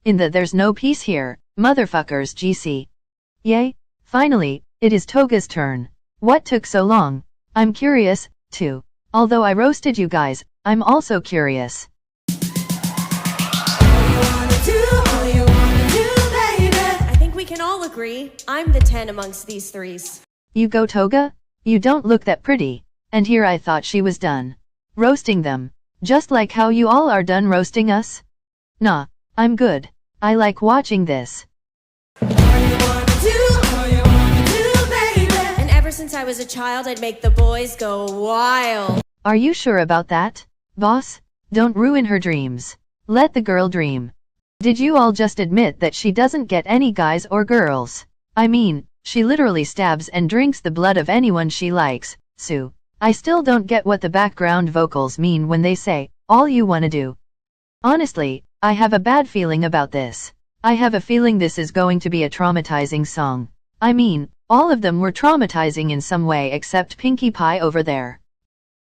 In the there's no peace here, motherfuckers GC. Yay, finally, it is Toga's turn. What took so long? I'm curious, too. Although I roasted you guys, I'm also curious. I think we can all agree, I'm the 10 amongst these threes. You go Toga? You don't look that pretty. And here I thought she was done roasting them. Just like how you all are done roasting us? Nah, I'm good. I like watching this. And ever since I was a child, I'd make the boys go wild. Are you sure about that, boss? Don't ruin her dreams. Let the girl dream. Did you all just admit that she doesn't get any guys or girls? I mean, she literally stabs and drinks the blood of anyone she likes, Sue. I still don't get what the background vocals mean when they say, all you wanna do. Honestly, I have a bad feeling about this. I have a feeling this is going to be a traumatizing song. I mean, all of them were traumatizing in some way except Pinkie Pie over there.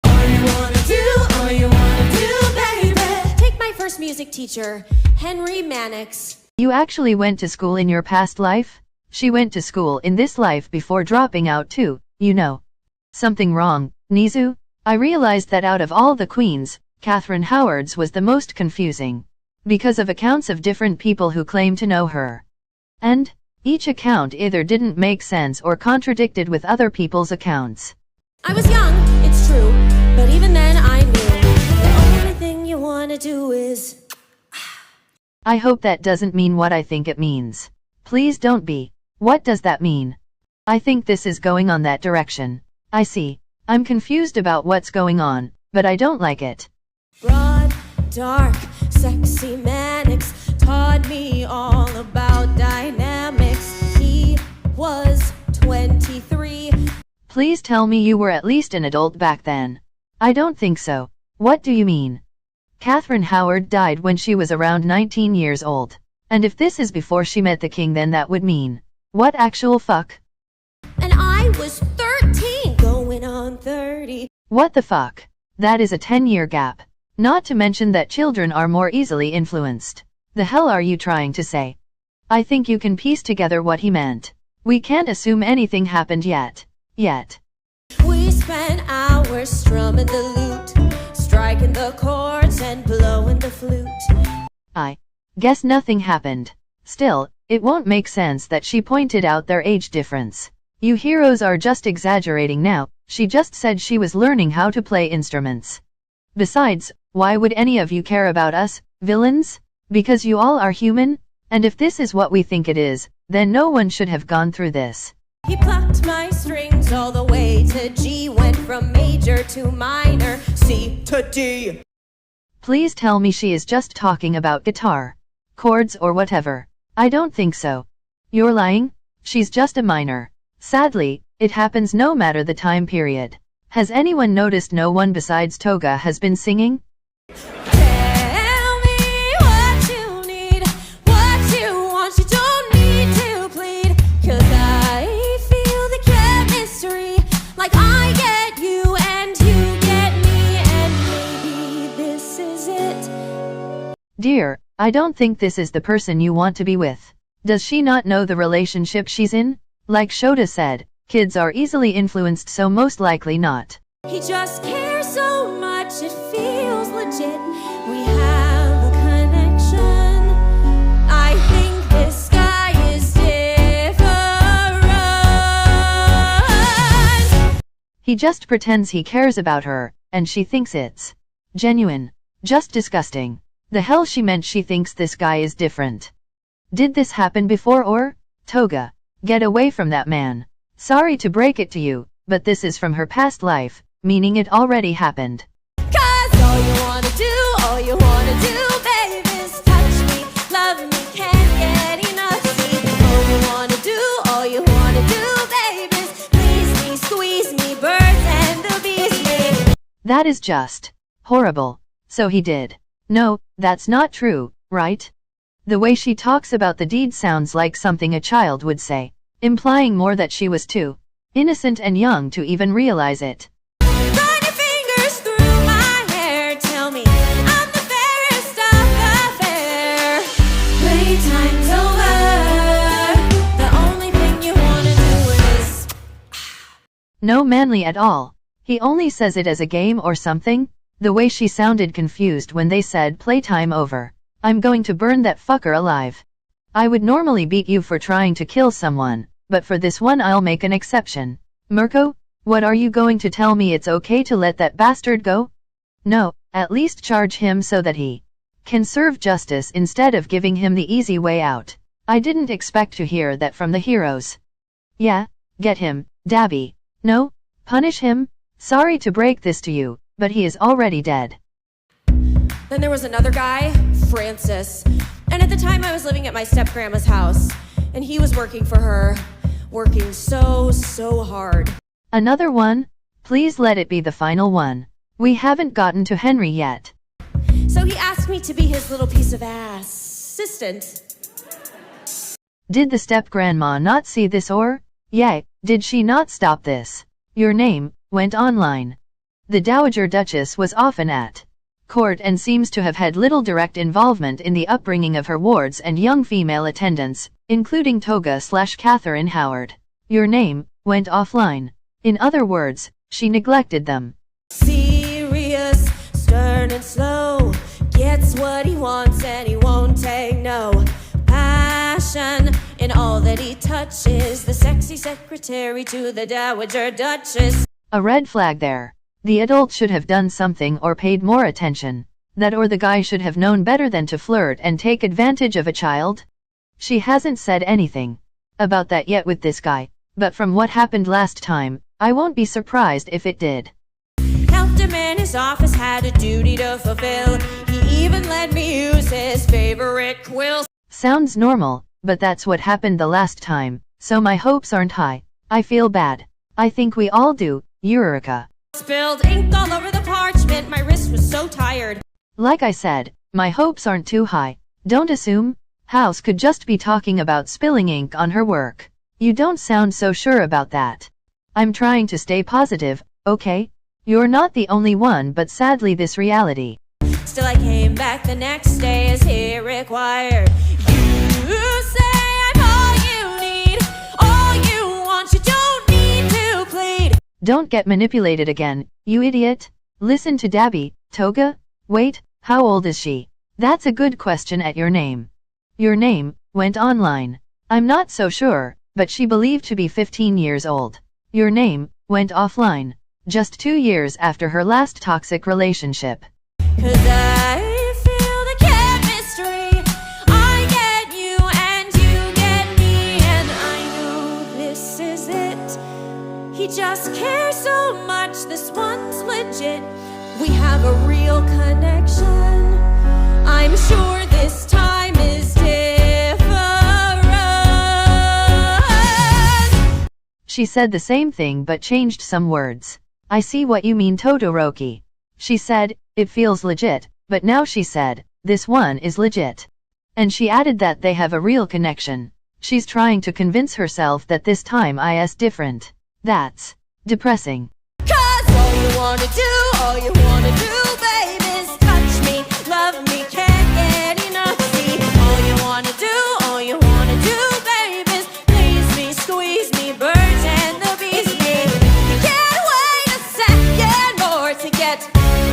All you wanna do, baby. Take my first music teacher, Henry Mannix. You actually went to school in your past life? She went to school in this life before dropping out too, you know. Something wrong, Nizu? I realized that out of all the queens, Catherine Howard's was the most confusing. Because of accounts of different people who claim to know her. And each account either didn't make sense or contradicted with other people's accounts. I was young, it's true, but even then I knew the only thing you wanna do is... I hope that doesn't mean what I think it means. Please don't be. What does that mean? I think this is going on that direction. I see. I'm confused about what's going on, but I don't like it. Broad, dark, sexy Mannix taught me all about dynamics. He was 23. Please tell me you were at least an adult back then. I don't think so. What do you mean? Catherine Howard died when she was around 19 years old. And if this is before she met the king, then that would mean... what actual fuck? And I was 13, going on 30. What the fuck? That is a 10-year gap. Not to mention that children are more easily influenced. The hell are you trying to say? I think you can piece together what he meant. We can't assume anything happened yet. We spent hours strumming the lute, striking the chords and blowing the flute. I guess nothing happened. Still, it won't make sense that she pointed out their age difference. You heroes are just exaggerating now. She just said she was learning how to play instruments. Besides, why would any of you care about us, villains? Because you all are human? And if this is what we think it is, then no one should have gone through this. He plucked my strings all the way to G, went from major to minor, C to D. Please tell me she is just talking about guitar, chords or whatever. I don't think so. You're lying? She's just a minor. Sadly, it happens no matter the time period. Has anyone noticed no one besides Toga has been singing? Tell me what you need, what you want, you don't need to plead. 'Cause I feel the chemistry, like I get you and you get me, and maybe this is it. Dear, I don't think this is the person you want to be with. Does she not know the relationship she's in? Like Shota said, kids are easily influenced, so most likely not. He just cares so much, it feels legit. We have a connection. I think this guy is different. He just pretends he cares about her, and she thinks it's genuine. Just disgusting. The hell she meant she thinks this guy is different. Did this happen before or? Toga, get away from that man. Sorry to break it to you, but this is from her past life, meaning it already happened. 'Cause all you wanna do, baby, is touch me, love me, can't get enough. See, all you wanna do, baby, is please me, squeeze me, birds and the bees me. That is just horrible. So he did. No, that's not true, right? The way she talks about the deed sounds like something a child would say, implying more that she was too innocent and young to even realize it. Run your fingers through my hair, tell me I'm the fairest of the fair. Play No manly at all. He only says it as a game or something? The way she sounded confused when they said playtime over. I'm going to burn that fucker alive. I would normally beat you for trying to kill someone, but for this one I'll make an exception. Mirko, what are you going to tell me? It's okay to let that bastard go? No, at least charge him so that he can serve justice instead of giving him the easy way out. I didn't expect to hear that from the heroes. Yeah, get him, Dabby. No, punish him? Sorry to break this to you, but he is already dead. Then there was another guy, Francis. And at the time I was living at my step-grandma's house. And he was working for her. Working so hard. Another one? Please let it be the final one. We haven't gotten to Henry yet. So he asked me to be his little piece of ass assistant. Did the step-grandma not see this or? Yeah, did she not stop this? Your name went online. The Dowager Duchess was often at court and seems to have had little direct involvement in the upbringing of her wards and young female attendants, including Toga/Catherine Howard. Your name went offline. In other words, she neglected them. Serious, stern and slow, gets what he wants and he won't take no. Passion in all that he touches, the sexy secretary to the Dowager Duchess. A red flag there. The adult should have done something or paid more attention. That or the guy should have known better than to flirt and take advantage of a child. She hasn't said anything about that yet with this guy, but from what happened last time, I won't be surprised if it did. Helped him in his office, had a duty to fulfill. He even let me use his favorite quills. Sounds normal, but that's what happened the last time, so my hopes aren't high. I feel bad. I think we all do, Eureka. Spilled ink all over the parchment, my wrist was so tired. Like I said, my hopes aren't too high. Don't assume. House could just be talking about spilling ink on her work. You don't sound so sure about that. I'm trying to stay positive, okay? You're not the only one, but sadly this reality. Still I came back the next day as he required. You say I'm all you need, all you want, you don't need to plead. Don't get manipulated again, you idiot. Listen to Dabby, Toga. Wait, how old is she? That's a good question at your name. Your name went online. I'm not so sure, but she believed to be 15 years old. Your name went offline. Just 2 years after her last toxic relationship. 'Cause I feel the chemistry. I get you and you get me, and I know this is it. He just cares so much, this one's legit. We have a real connection. I'm sure this time is different. She said the same thing but changed some words. I see what you mean, Todoroki. She said, it feels legit, but now she said, this one is legit. And she added that they have a real connection. She's trying to convince herself that this time is different. That's depressing. 'Cause all you wanna do, baby, is touch me, love me, can't get enough. See, all you wanna do, baby, is please me, squeeze me, birds and the bees me. You can't wait a second more to get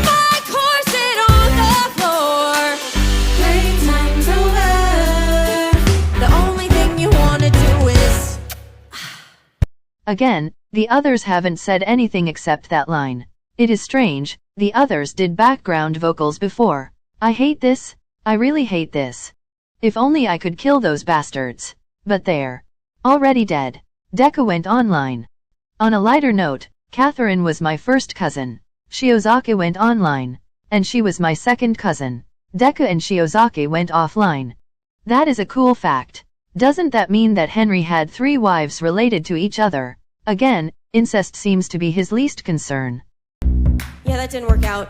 my corset on the floor. Playtime's over. The only thing you wanna do is. Again, the others haven't said anything except that line. It is strange, the others did background vocals before. I hate this. I really hate this. If only I could kill those bastards. But they're already dead. Deku went online. On a lighter note, Catherine was my first cousin. Shiozaki went online. And she was my second cousin. Deku and Shiozaki went offline. That is a cool fact. Doesn't that mean that Henry had 3 wives related to each other? Again, incest seems to be his least concern. Yeah, that didn't work out.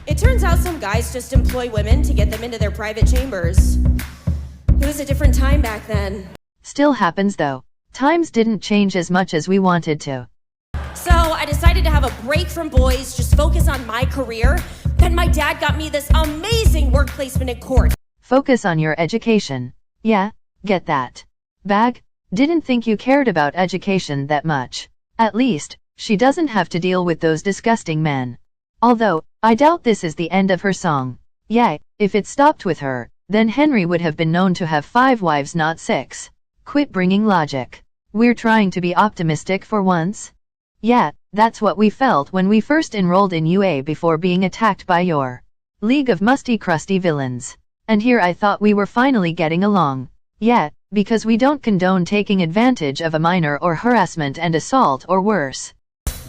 It turns out some guys just employ women to get them into their private chambers. It was a different time back then. Still happens though. Times didn't change as much as we wanted to. So I decided to have a break from boys, just focus on my career. Then my dad got me this amazing work placement in court. Focus on your education. Yeah, get that. Bag? Didn't think you cared about education that much. At least, she doesn't have to deal with those disgusting men. Although, I doubt this is the end of her song. Yeah, if it stopped with her, then Henry would have been known to have 5 wives, not 6. Quit bringing logic. We're trying to be optimistic for once. Yeah, that's what we felt when we first enrolled in UA before being attacked by your League of Musty Crusty Villains. And here I thought we were finally getting along. Yeah, because we don't condone taking advantage of a minor or harassment and assault or worse.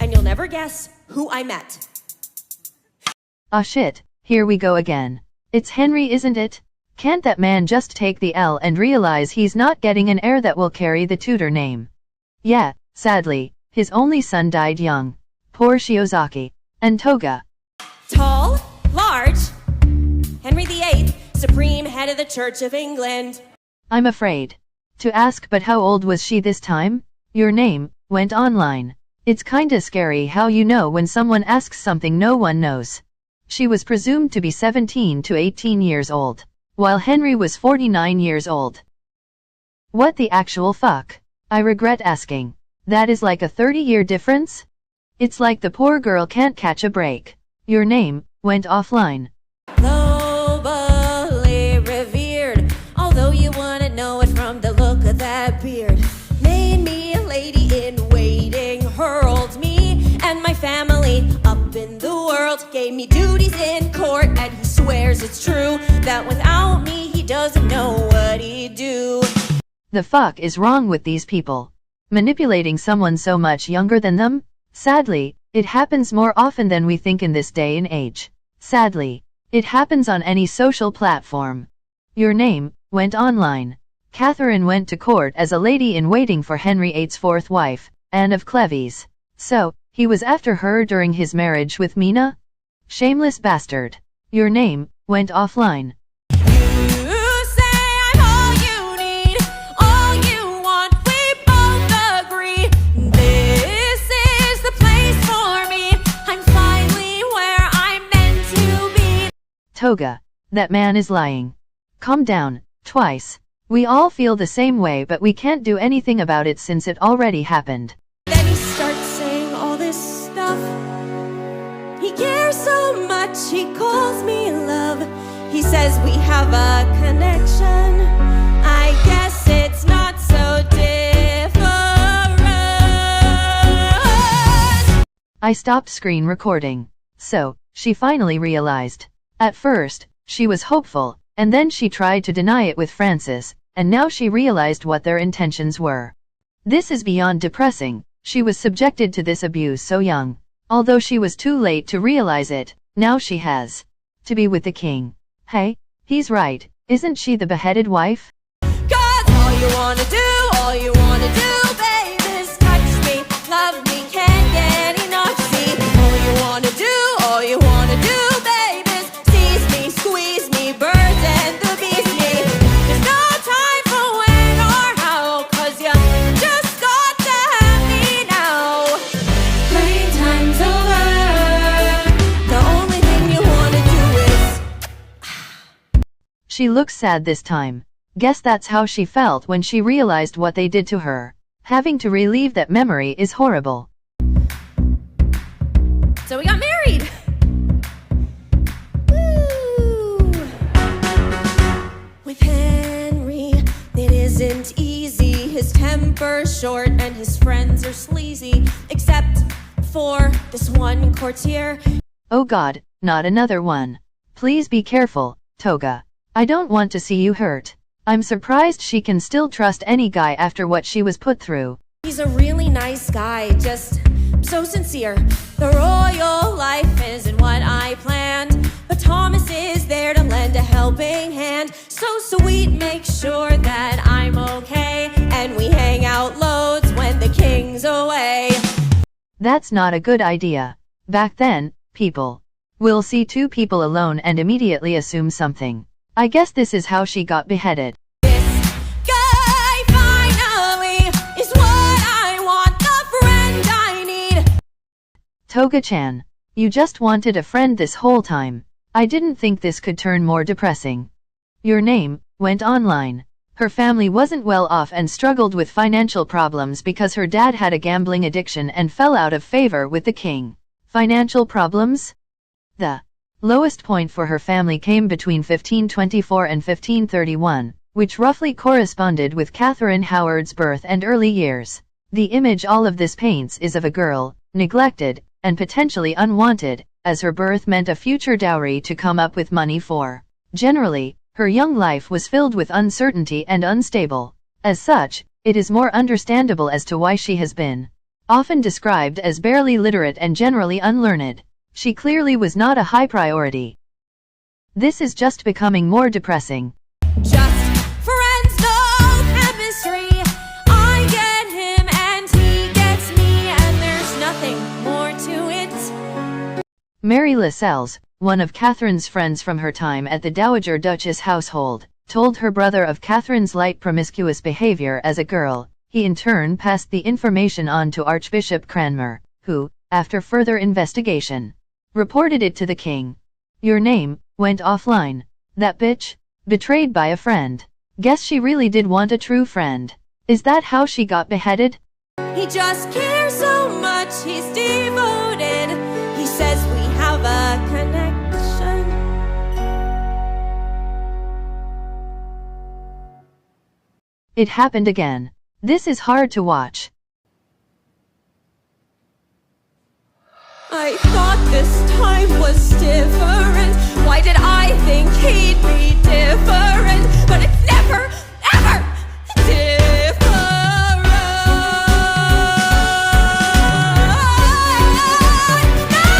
And you'll never guess who I met. Ah shit, here we go again. It's Henry, isn't it? Can't that man just take the L and realize he's not getting an heir that will carry the Tudor name? Yeah, sadly, his only son died young. Poor Shiozaki. And Toga. Tall, large, Henry VIII, supreme head of the Church of England. I'm afraid to ask, but how old was she this time? Your name went online. It's kinda scary how you know when someone asks something no one knows. She was presumed to be 17 to 18 years old, while Henry was 49 years old. What the actual fuck? I regret asking. That is like a 30-year difference? It's like the poor girl can't catch a break. Your name went offline. Globally revered, although you wouldn't know it from the look of that beard. Made me a lady in waiting, hurled me and my family up in the world, gave me duties in court, and he swears it's true that without me he doesn't know what he'd do. The fuck is wrong with these people? Manipulating someone so much younger than them? Sadly, it happens more often than we think in this day and age. Sadly, it happens on any social platform. Your name went online. Catherine went to court as a lady-in-waiting for Henry VIII's 4th wife, Anne of Cleves. So, he was after her during his marriage with Mina? Shameless bastard. Your name went offline. Toga, that man is lying. Calm down, twice. We all feel the same way, but we can't do anything about it since it already happened. Then he starts saying all this stuff. He cares so much, he calls me love. He says we have a connection. I guess it's not so different. I stopped screen recording. So, she finally realized. At first, she was hopeful, and then she tried to deny it with Francis, and now she realized what their intentions were. This is beyond depressing. She was subjected to this abuse so young. Although she was too late to realize it, now she has to be with the king. Hey, he's right, isn't she the beheaded wife? 'Cause all you wanna do, babe, is touch me, love me, can't get enough, see. All you wanna do, babe, is tease me, squeeze me, birds and the bees me. There's no time for when or how, 'cause you just got to have me now. Playing time's over, the only thing you wanna do is... She looks sad this time. Guess that's how she felt when she realized what they did to her. Having to relieve that memory is horrible. So we got married! Woo! With Henry, it isn't easy. His temper's short and his friends are sleazy. Except for this one courtier. Oh god, not another one. Please be careful, Toga. I don't want to see you hurt. I'm surprised she can still trust any guy after what she was put through. He's a really nice guy, just so sincere. The royal life isn't what I planned, but Thomas is there to lend a helping hand. So sweet, make sure that I'm okay, and we hang out loads when the king's away. That's not a good idea. Back then, people will see 2 people alone and immediately assume something. I guess this is how she got beheaded. This guy finally is what I want, the friend I need. Toga-chan, you just wanted a friend this whole time. I didn't think this could turn more depressing. Your name went online. Her family wasn't well off and struggled with financial problems because her dad had a gambling addiction and fell out of favor with the king. Financial problems? The lowest point for her family came between 1524 and 1531, which roughly corresponded with Catherine Howard's birth and early years. The image all of this paints is of a girl, neglected, and potentially unwanted, as her birth meant a future dowry to come up with money for. Generally, her young life was filled with uncertainty and unstable. As such, it is more understandable as to why she has been often described as barely literate and generally unlearned. She clearly was not a high priority. This is just becoming more depressing. Just friends, no chemistry. I get him and he gets me, and there's nothing more to it. Mary Lascelles, one of Catherine's friends from her time at the Dowager Duchess household, told her brother of Catherine's light promiscuous behavior as a girl. He in turn passed the information on to Archbishop Cranmer, who, after further investigation, reported it to the king. Your name went offline. That bitch? Betrayed by a friend. Guess she really did want a true friend. Is that how she got beheaded? He just cares so much, he's devoted. He says we have a connection. It happened again. This is hard to watch. I thought this time was different. Why did I think he'd be different? But it's never, ever different. No,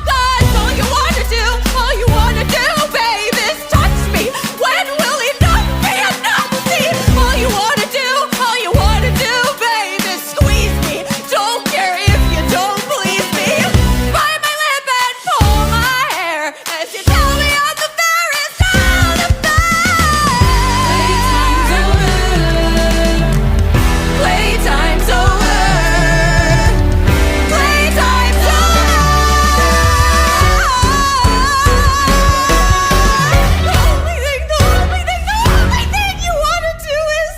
'cause all you wanna do, babe, is touch me. When will enough be enough? See, all you wanna do, babe, is squeeze me. Don't care if you don't please me. Bite my lip and pull my hair as you tell me I'm the fairest of the fair. Playtime's over. Playtime's over. The only thing you wanna do is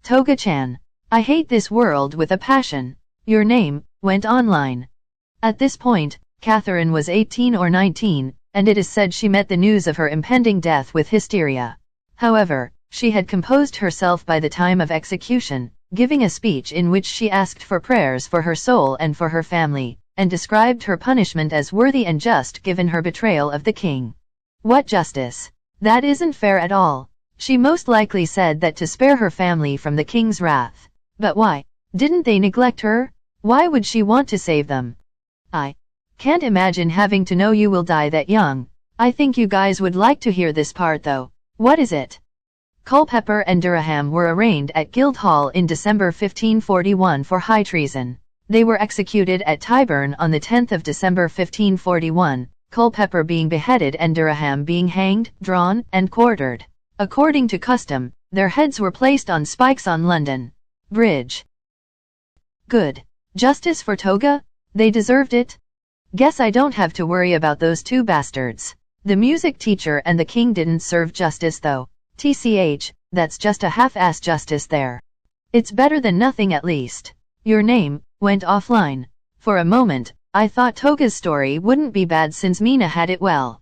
Toga-chan. I hate this world with a passion. Your name went online. At this point, Catherine was 18 or 19, and it is said she met the news of her impending death with hysteria. However, she had composed herself by the time of execution, giving a speech in which she asked for prayers for her soul and for her family, and described her punishment as worthy and just given her betrayal of the king. What justice? That isn't fair at all. She most likely said that to spare her family from the king's wrath. But why? Didn't they neglect her? Why would she want to save them? I can't imagine having to know you will die that young. I think you guys would like to hear this part though. What is it? Culpeper and Durham were arraigned at Guildhall in December 1541 for high treason. They were executed at Tyburn on the 10th of December 1541, Culpeper being beheaded and Durham being hanged, drawn, and quartered. According to custom, their heads were placed on spikes on London Bridge. Good. Justice for Toga? They deserved it? Guess I don't have to worry about those two bastards. The music teacher and the king didn't serve justice though. TCH, that's just a half-ass justice there. It's better than nothing at least. Your name went offline. For a moment, I thought Toga's story wouldn't be bad since Mina had it well.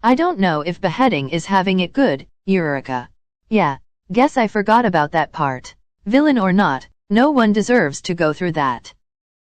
I don't know if beheading is having it good, Eureka. Yeah, guess I forgot about that part. Villain or not, no one deserves to go through that.